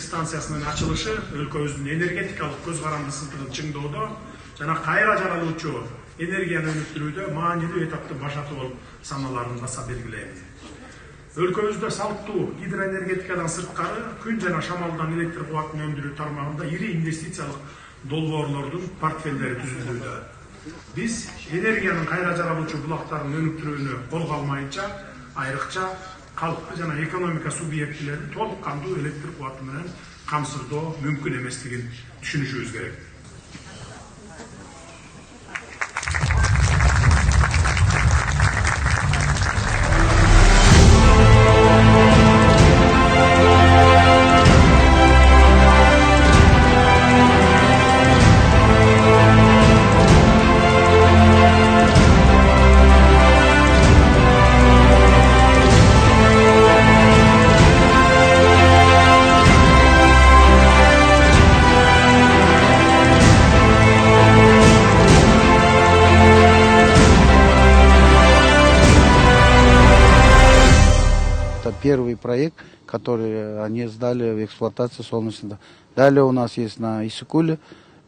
станциясынын ачылышы өлкөбүздүн энергетикалык көз карандысын чыңдоодо жана кайра жаралуучу энергияны өнүктүрүүдө маанилүү этаптын башаты болуп саналарын баса белгилейм. Өлкөбүздө салттуу гидроэнергетикадан сырткары күн жана шамалдан электр кубатын өндүрүү тармагында ири инвестициялык долбоорлордун портфелдери түзүлүүдө. Биз энергиянын кайра жаралуучу булактарын өнүктүрүүнү колго алмайынча, айрыкча калкты жана экономика субъектилерин толук кандуу электр кубаты менен камсыздоо мүмкүн эместигин түшүнүшүбүз керек. Первый проект, который они сдали в эксплуатацию солнечного. Далее у нас есть на Исыкуле,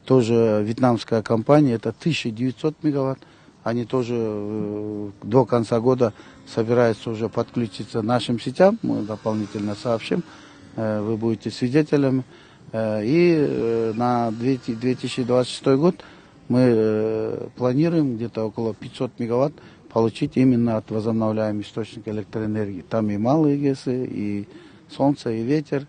тоже вьетнамская компания, это 1900 мегаватт. Они тоже до конца года собираются уже подключиться к нашим сетям, мы дополнительно сообщим, вы будете свидетелями. И на 2026 год мы планируем где-то около 500 мегаватт получить именно от возобновляемых источников электроэнергии. Там и малые ГЭСы, и солнце, и ветер.